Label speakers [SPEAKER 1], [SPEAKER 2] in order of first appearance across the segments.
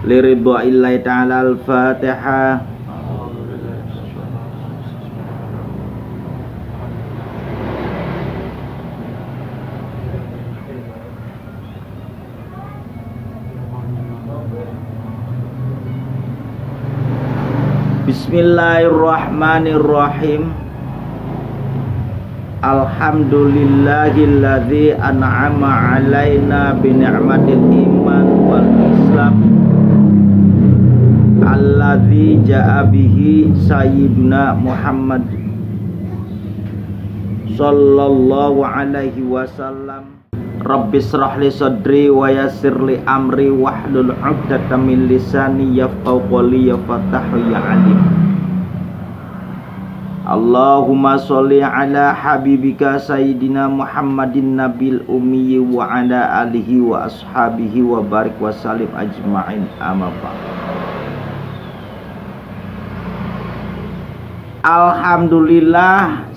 [SPEAKER 1] liridwa'illahi ta'ala. Al-Fatihah. Bismillahirrahmanirrahim. Alhamdulillahilladzi an'ama 'alaina bi ni'matil iman wal islam alladzi ja'a bihi sayyiduna Muhammad sallallahu alaihi wasallam. Rabbis shrah li sadri wa yassir li amri wahlul 'uqdatam min lisani yafqahu qawli ya Fattahu ya Alim. Allahumma sholli ala habibika sayyidina Muhammadin nabil ummi wa ala alihi wa ashabihi wa barik wa salim ajma'in, amma ba'd. Alhamdulillah,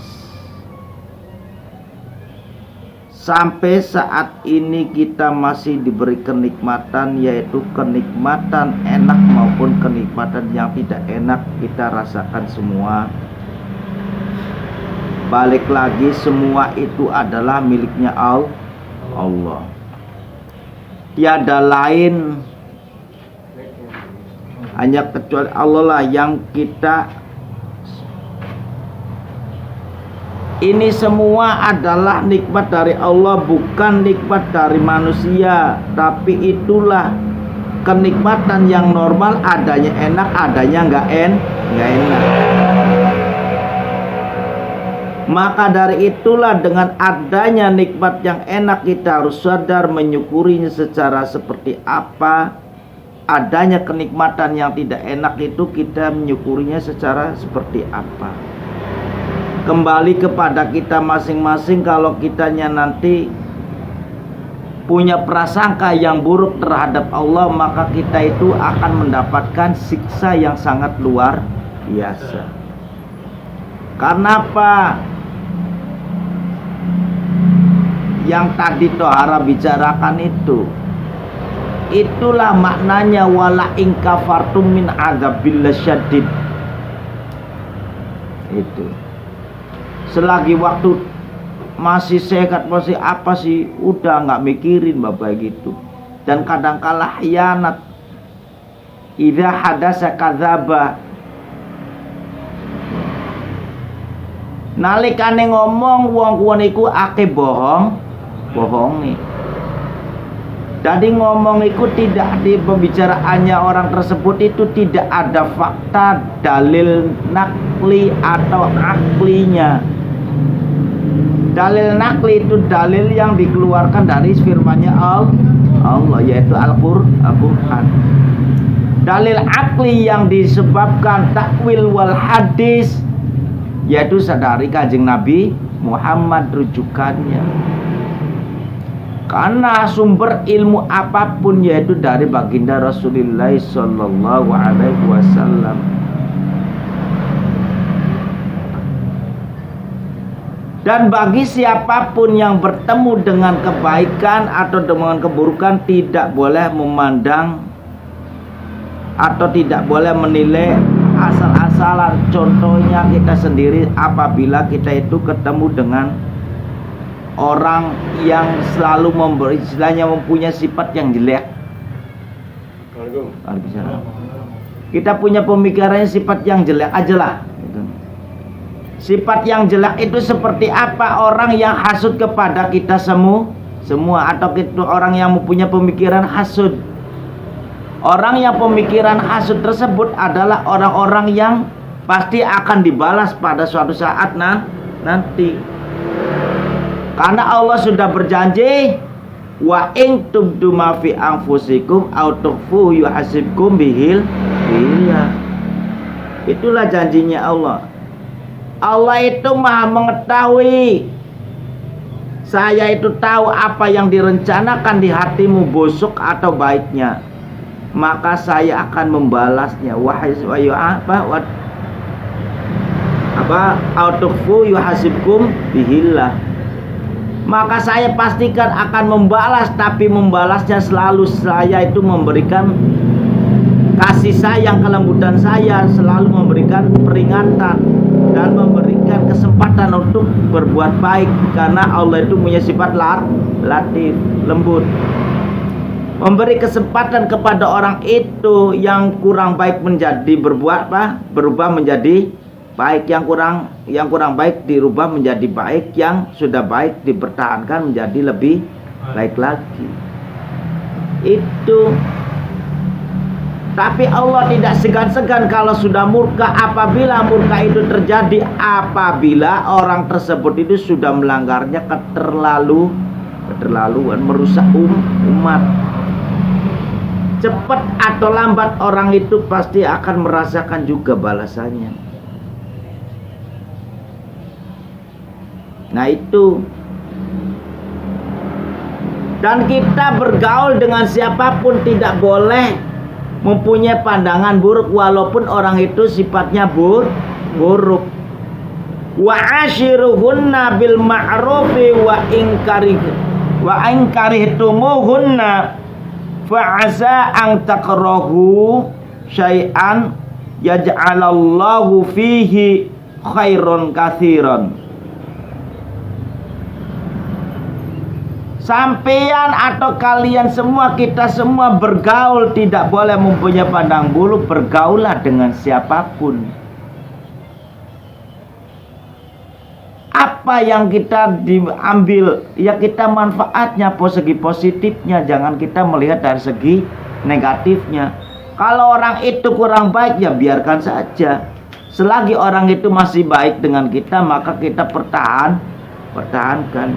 [SPEAKER 1] sampai saat ini kita masih diberi kenikmatan, yaitu kenikmatan enak maupun kenikmatan yang tidak enak kita rasakan semua. Balik lagi, semua itu adalah miliknya Allah. Tiada lain hanya kecuali Allah lah yang kita. Ini semua adalah nikmat dari Allah, bukan nikmat dari manusia. Tapi itulah kenikmatan yang normal, adanya enak, adanya nggak enak. Maka dari itulah dengan adanya nikmat yang enak, kita harus sadar menyukurinya secara seperti apa. Adanya kenikmatan yang tidak enak itu kita menyukurinya secara seperti apa. Kembali kepada kita masing-masing. Kalau kitanya nanti punya prasangka yang buruk terhadap Allah, maka kita itu akan mendapatkan siksa yang sangat luar biasa. Karena apa? Yang tadi Tohara bicarakan itu, itulah maknanya wala in kafartum min adzabil syadid. Itu selagi waktu masih sehat, masih apa sih, udah nggak mikirin bapak gitu. Dan kadangkala khianat, idza hadasa kadzaba, nalikane ngomong wong iku akeh bohongi. Jadi ngomong itu tidak, di pembicaraannya orang tersebut itu tidak ada fakta, dalil nakli atau aklinya. Dalil nakli itu dalil yang dikeluarkan dari firman-Nya Allah, yaitu Al-Qur'an. Dalil akli yang disebabkan takwil wal hadis, yaitu sadari Kanjeng Nabi Muhammad rujukannya. Karena sumber ilmu apapun yaitu dari baginda Rasulullah sallallahu alaihi wasallam. Dan bagi siapapun yang bertemu dengan kebaikan atau dengan keburukan, tidak boleh memandang atau tidak boleh menilai asal-asalan. Contohnya kita sendiri, apabila kita itu ketemu dengan orang yang selalu istilahnya mempunyai sifat yang jelek. Kita punya pemikirannya sifat yang jelek aja lah. Sifat yang jelek itu seperti apa? Orang yang hasud kepada kita semua, atau orang yang mempunyai pemikiran hasud. Orang yang pemikiran hasud tersebut adalah orang-orang yang pasti akan dibalas pada suatu saat nanti. Karena Allah sudah berjanji, wa in tubdu ma fi anfusikum aw tukhfu yuhasibkum bihil. Itulah janjinya Allah. Allah itu Maha mengetahui. Saya itu tahu apa yang direncanakan di hatimu, busuk atau baiknya. Maka saya akan membalasnya. Aw tukhfu yuhasibkum bihillah. Maka saya pastikan akan membalas, tapi membalasnya selalu saya itu memberikan kasih sayang, kelembutan saya, selalu memberikan peringatan dan memberikan kesempatan untuk berbuat baik, karena Allah itu punya sifat latif, lembut. Memberi kesempatan kepada orang itu yang kurang baik menjadi berubah menjadi baik, yang kurang baik dirubah menjadi baik, yang sudah baik dipertahankan menjadi lebih baik lagi. Itu. Tapi Allah tidak segan-segan kalau sudah murka. Apabila murka itu terjadi apabila orang tersebut itu sudah melanggarnya keterlaluan, merusak umat. Cepat atau lambat orang itu pasti akan merasakan juga balasannya. Nah itu. Dan kita bergaul dengan siapapun tidak boleh mempunyai pandangan buruk, walaupun orang itu sifatnya buruk. Wa ashiruhunna bil ma'rufi wa in karihtumuhunna fa'asa an takrahu syai'an yaj'alallahu fihi khairon katsiran. Sampean atau kalian semua, kita semua bergaul tidak boleh mempunyai pandang bulu. Bergaulah dengan siapapun. Apa yang kita diambil, ya kita manfaatnya, segi positifnya. Jangan kita melihat dari segi negatifnya. Kalau orang itu kurang baik, ya biarkan saja. Selagi orang itu masih baik dengan kita, maka kita pertahankan.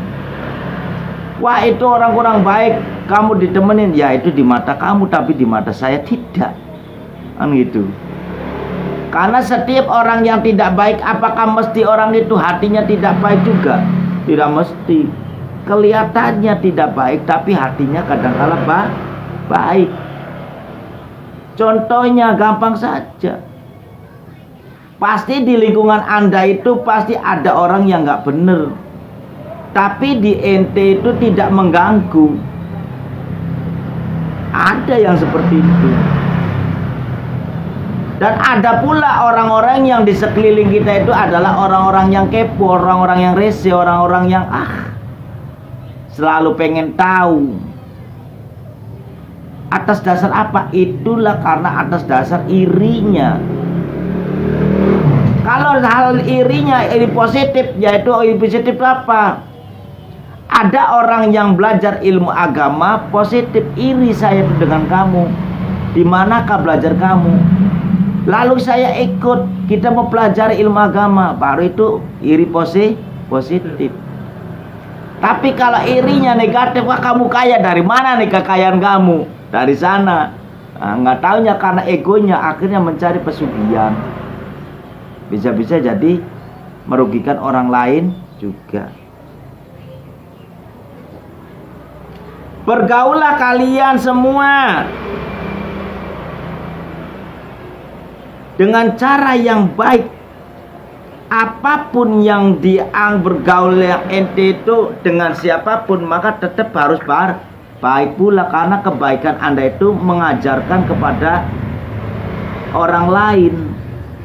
[SPEAKER 1] Wah, itu orang kurang baik, kamu ditemenin, ya itu di mata kamu, tapi di mata saya tidak. Kan gitu. Karena setiap orang yang tidak baik, apakah mesti orang itu hatinya tidak baik juga? Tidak mesti. Kelihatannya tidak baik, tapi hatinya kadang-kala baik. Contohnya gampang saja. Pasti di lingkungan Anda itu pasti ada orang yang nggak benar. Tapi di ente itu tidak mengganggu. Ada yang seperti itu. Dan ada pula orang-orang yang di sekeliling kita itu adalah orang-orang yang kepo, orang-orang yang rese, orang-orang yang selalu pengen tahu. Atas dasar apa? Itulah karena atas dasar irinya. Kalau hal irinya, iri positif, yaitu iri positif apa? Ada orang yang belajar ilmu agama positif, iri saya dengan kamu. Di manakah belajar kamu? Lalu saya ikut, kita mau pelajari ilmu agama, baru itu iri positif. Tapi kalau irinya negatif, wah kamu kaya, dari mana nih kekayaan kamu? Dari sana. Nggak taunya karena egonya akhirnya mencari pesugihan. Bisa-bisa jadi merugikan orang lain juga. Bergaulah kalian semua dengan cara yang baik. Apapun yang bergaul yang ente itu dengan siapapun, maka tetap harus baik pula, karena kebaikan Anda itu mengajarkan kepada orang lain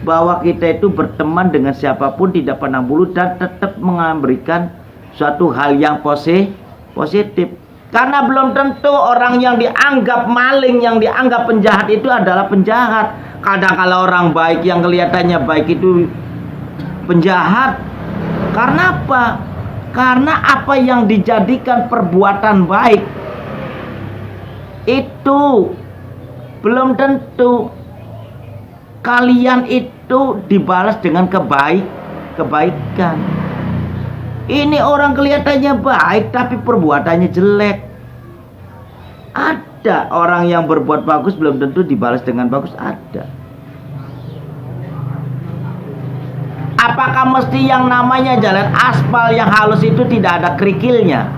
[SPEAKER 1] bahwa kita itu berteman dengan siapapun tidak pandang bulu dan tetap memberikan suatu hal yang positif. Karena belum tentu orang yang dianggap maling, yang dianggap penjahat itu adalah penjahat. Kadang kalau orang baik yang kelihatannya baik itu penjahat. Karena apa? Karena apa yang dijadikan perbuatan baik itu belum tentu kalian itu dibalas dengan kebaikan. Ini orang kelihatannya baik tapi perbuatannya jelek. Ada orang yang berbuat bagus belum tentu dibalas dengan bagus, ada. Apakah mesti yang namanya jalan aspal yang halus itu tidak ada kerikilnya?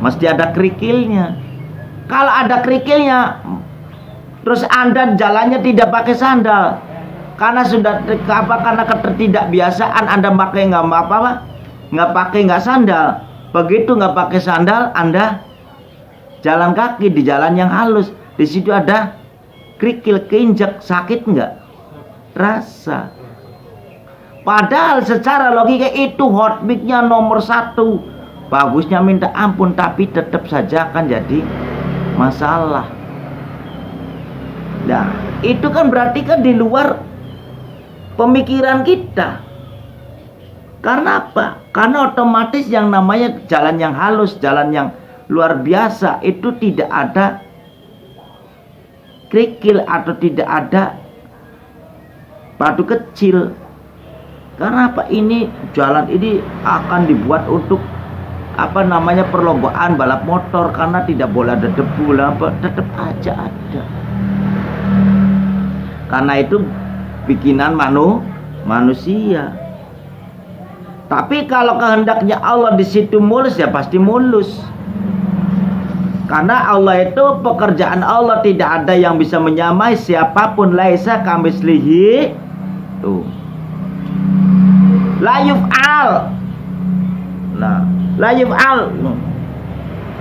[SPEAKER 1] Mesti ada kerikilnya. Kalau ada kerikilnya, terus Anda jalannya tidak pakai sandal, karena sudah karena ketidakbiasaan Anda pakai nggak sandal. Begitu nggak pakai sandal, Anda jalan kaki di jalan yang halus, di situ ada kerikil keinjak, sakit nggak? Rasa. Padahal secara logika itu hotmiknya nomor 1. Bagusnya minta ampun, tapi tetap saja akan jadi masalah. Nah, itu kan berarti kan di luar pemikiran kita. Karena apa? Karena otomatis yang namanya jalan yang halus, jalan yang luar biasa itu tidak ada kerikil atau tidak ada batu kecil. Karena apa? Ini jalan ini akan dibuat untuk perlombaan balap motor, karena tidak boleh ada debu lah, tetap aja ada. Karena itu bikinan manusia. Tapi kalau kehendaknya Allah di situ mulus, ya pasti mulus. Karena Allah itu, pekerjaan Allah tidak ada yang bisa menyamai siapapun. Laisa kamislihi tuh la yuf'al. Nah, la yuf'al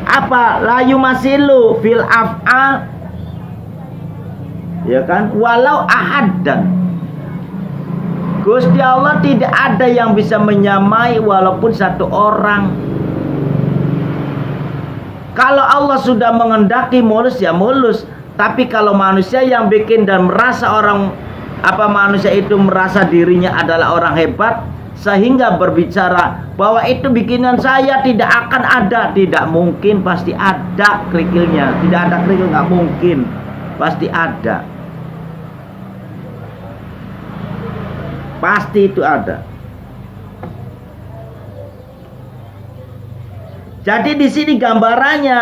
[SPEAKER 1] apa? La yumasilu fil af'al, ya kan? Walau ahadan. Gusti Allah tidak ada yang bisa menyamai walaupun satu orang. Kalau Allah sudah mengendaki mulus, ya mulus. Tapi kalau manusia yang bikin dan merasa manusia itu merasa dirinya adalah orang hebat, sehingga berbicara bahwa itu bikinan saya, tidak akan ada. Tidak mungkin, pasti ada kerikilnya. Tidak ada kerikil, nggak mungkin, pasti ada. Pasti itu ada. Jadi di sini gambarannya,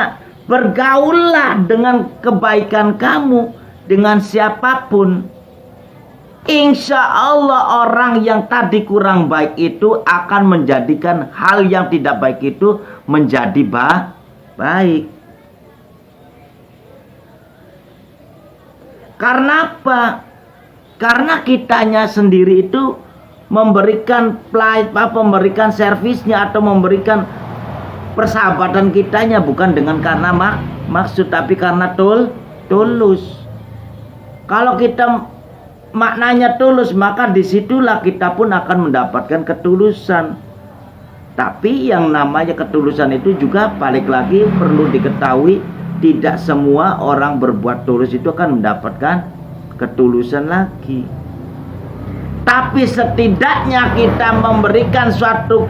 [SPEAKER 1] bergaullah dengan kebaikan kamu dengan siapapun. Insya Allah orang yang tadi kurang baik itu akan menjadikan hal yang tidak baik itu menjadi baik. Karena apa? Karena kitanya sendiri itu memberikan servisnya atau memberikan persahabatan kitanya bukan dengan karena maksud, tapi karena tulus. Kalau kita maknanya tulus, maka disitulah kita pun akan mendapatkan ketulusan. Tapi yang namanya ketulusan itu juga balik lagi perlu diketahui, tidak semua orang berbuat tulus itu akan mendapatkan ketulusan lagi. Tapi setidaknya kita memberikan suatu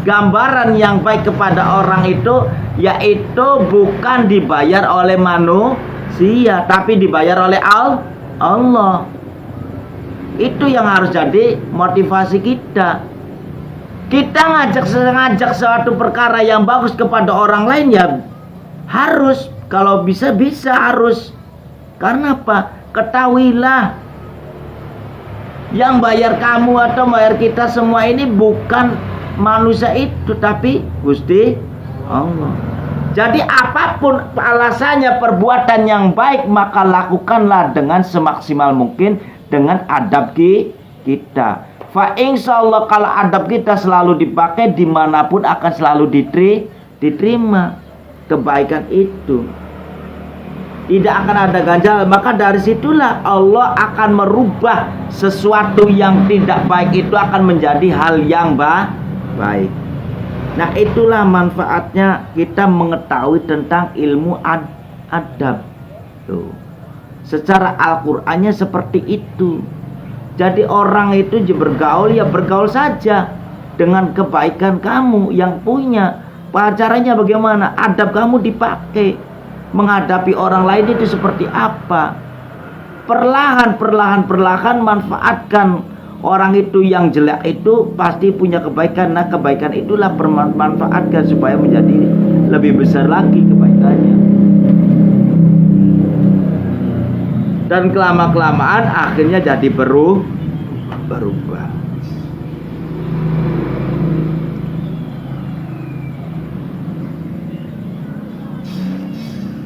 [SPEAKER 1] gambaran yang baik kepada orang itu, yaitu bukan dibayar oleh manusia, tapi dibayar oleh Allah. Itu yang harus jadi motivasi kita. Kita ngajak suatu perkara yang bagus kepada orang lain, ya harus, kalau bisa harus. Karena apa? Ketahuilah, yang bayar kamu atau bayar kita semua ini bukan manusia itu, tapi Gusti Allah. Jadi apapun alasannya perbuatan yang baik, maka lakukanlah dengan semaksimal mungkin dengan adab kita. Fa insyaallah kalau adab kita selalu dipakai, dimanapun akan selalu diterima kebaikan itu. Tidak akan ada ganjal. Maka dari situlah Allah akan merubah sesuatu yang tidak baik itu akan menjadi hal yang baik. Nah, itulah manfaatnya kita mengetahui tentang ilmu adab. Tuh. Secara Al-Qur'annya seperti itu. Jadi orang itu bergaul, ya bergaul saja dengan kebaikan kamu yang punya. Caranya bagaimana? Adab kamu dipakai. Menghadapi orang lain itu seperti apa? Perlahan manfaatkan orang itu yang jelek itu pasti punya kebaikan. Nah, kebaikan itulah manfaatkan supaya menjadi lebih besar lagi kebaikannya. Dan kelama-kelamaan akhirnya jadi berubah.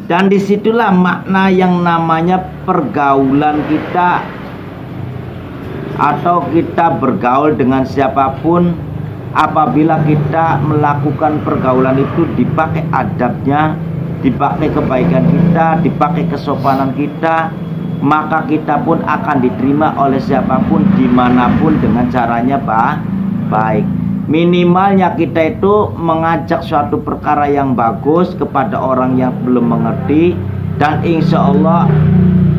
[SPEAKER 1] Dan disitulah makna yang namanya pergaulan kita, atau kita bergaul dengan siapapun. Apabila kita melakukan pergaulan itu dipakai adabnya, dipakai kebaikan kita, dipakai kesopanan kita, maka kita pun akan diterima oleh siapapun dimanapun dengan caranya baik. Minimalnya kita itu mengajak suatu perkara yang bagus kepada orang yang belum mengerti, dan insya Allah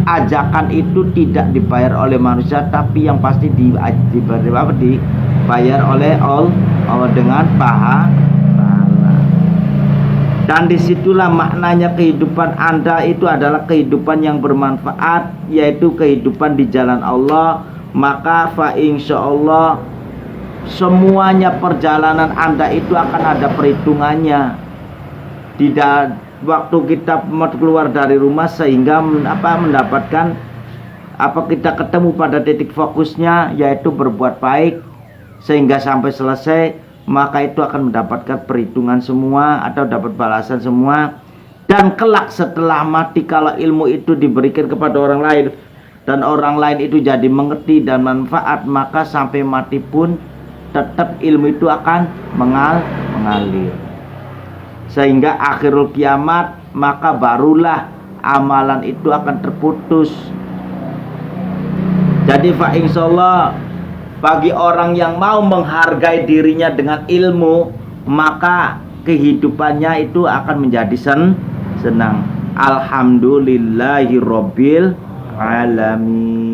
[SPEAKER 1] ajakan itu tidak dibayar oleh manusia, tapi yang pasti dibayar oleh Allah dengan pahala. Dan disitulah maknanya kehidupan Anda itu adalah kehidupan yang bermanfaat, yaitu kehidupan di jalan Allah. Maka insya Allah semuanya perjalanan Anda itu akan ada perhitungannya. Tidak waktu kita keluar dari rumah sehingga mendapatkan kita ketemu pada titik fokusnya, yaitu berbuat baik sehingga sampai selesai, maka itu akan mendapatkan perhitungan semua atau dapat balasan semua. Dan kelak setelah mati, kalau ilmu itu diberikan kepada orang lain dan orang lain itu jadi mengerti dan manfaat, maka sampai mati pun tetap ilmu itu akan mengalir sehingga akhirul kiamat, maka barulah amalan itu akan terputus. Jadi insyaallah bagi orang yang mau menghargai dirinya dengan ilmu, maka kehidupannya itu akan menjadi senang. Alhamdulillahirabbil alamin.